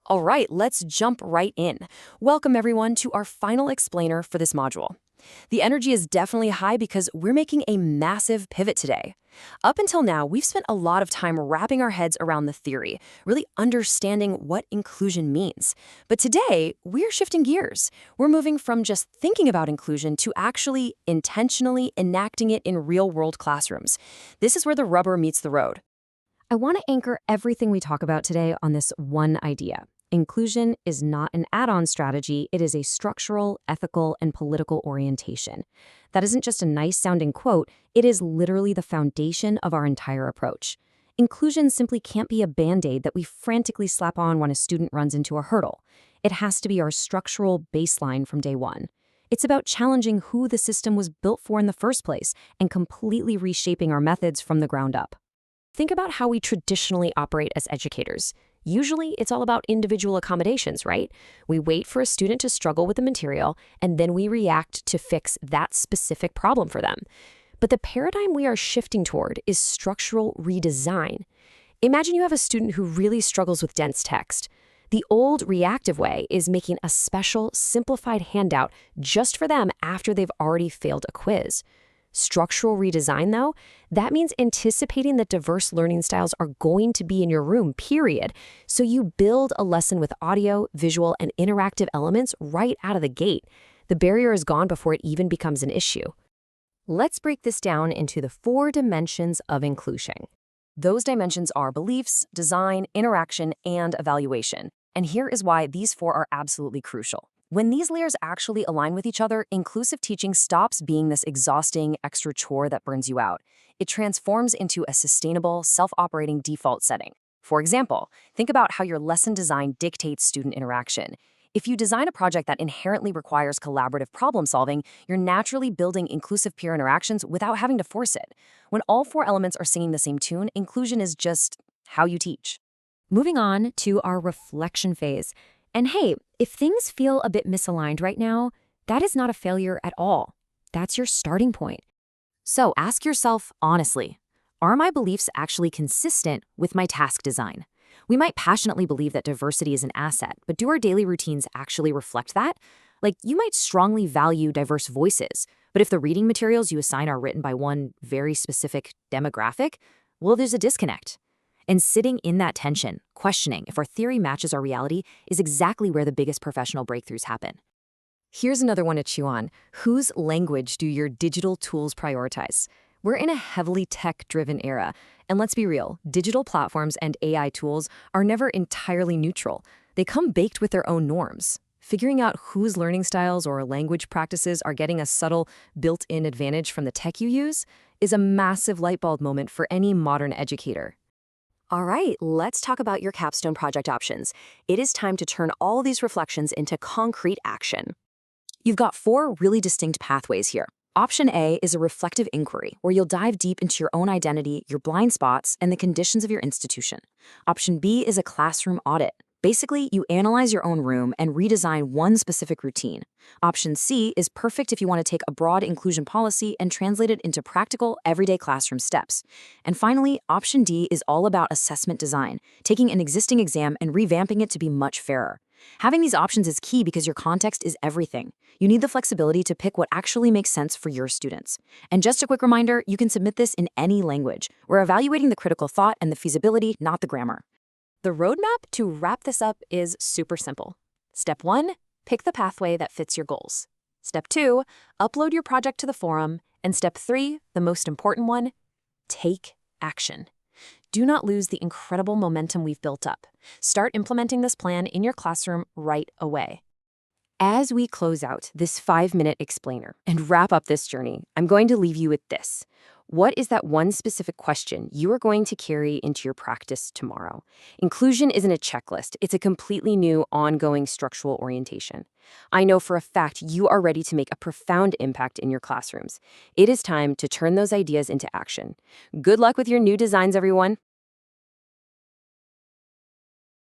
All right, let's jump right in. Welcome, everyone, to our final explainer for this module. The energy is definitely high because we're making a massive pivot today. Up until now, we've spent a lot of time wrapping our heads around the theory, really understanding what inclusion means. But today, we're shifting gears. We're moving from just thinking about inclusion to actually intentionally enacting it in real-world classrooms. This is where the rubber meets the road. I want to anchor everything we talk about today on this one idea. Inclusion is not an add-on strategy, it is a structural, ethical, and political orientation. That isn't just a nice-sounding quote, it is literally the foundation of our entire approach. Inclusion simply can't be a band-aid that we frantically slap on when a student runs into a hurdle. It has to be our structural baseline from day one. It's about challenging who the system was built for in the first place and completely reshaping our methods from the ground up. Think about how we traditionally operate as educators. Usually, it's all about individual accommodations, right? We wait for a student to struggle with the material, and then we react to fix that specific problem for them. But the paradigm we are shifting toward is structural redesign. Imagine you have a student who really struggles with dense text. The old reactive way is making a special, simplified handout just for them after they've already failed a quiz. Structural redesign, though, that means anticipating that diverse learning styles are going to be in your room, period. So you build a lesson with audio, visual, and interactive elements right out of the gate. The barrier is gone before it even becomes an issue. Let's break this down into the 4 dimensions of inclusion. Those dimensions are beliefs, design, interaction, and evaluation. And here is why these 4 are absolutely crucial. When these layers actually align with each other, inclusive teaching stops being this exhausting extra chore that burns you out. It transforms into a sustainable, self-operating default setting. For example, think about how your lesson design dictates student interaction. If you design a project that inherently requires collaborative problem solving, you're naturally building inclusive peer interactions without having to force it. When all 4 elements are singing the same tune, inclusion is just how you teach. Moving on to our reflection phase. And hey, if things feel a bit misaligned right now, that is not a failure at all. That's your starting point. So ask yourself honestly, are my beliefs actually consistent with my task design? We might passionately believe that diversity is an asset, but do our daily routines actually reflect that? Like, you might strongly value diverse voices, but if the reading materials you assign are written by one very specific demographic, well, there's a disconnect. And sitting in that tension, questioning if our theory matches our reality, is exactly where the biggest professional breakthroughs happen. Here's another one to chew on. Whose language do your digital tools prioritize? We're in a heavily tech-driven era, and let's be real, digital platforms and AI tools are never entirely neutral. They come baked with their own norms. Figuring out whose learning styles or language practices are getting a subtle, built-in advantage from the tech you use is a massive light bulb moment for any modern educator. All right, let's talk about your capstone project options. It is time to turn all these reflections into concrete action. You've got 4 really distinct pathways here. Option A is a reflective inquiry, where you'll dive deep into your own identity, your blind spots, and the conditions of your institution. Option B is a classroom audit. Basically, you analyze your own room and redesign one specific routine. Option C is perfect if you want to take a broad inclusion policy and translate it into practical, everyday classroom steps. And finally, Option D is all about assessment design, taking an existing exam and revamping it to be much fairer. Having these options is key because your context is everything. You need the flexibility to pick what actually makes sense for your students. And just a quick reminder, you can submit this in any language. We're evaluating the critical thought and the feasibility, not the grammar. The roadmap to wrap this up is super simple. Step 1, pick the pathway that fits your goals. Step 2, upload your project to the forum. And step 3, the most important one, take action. Do not lose the incredible momentum we've built up. Start implementing this plan in your classroom right away. As we close out this 5-minute explainer and wrap up this journey, I'm going to leave you with this. What is that one specific question you are going to carry into your practice tomorrow? Inclusion isn't a checklist. It's a completely new, ongoing structural orientation. I know for a fact you are ready to make a profound impact in your classrooms. It is time to turn those ideas into action. Good luck with your new designs, everyone.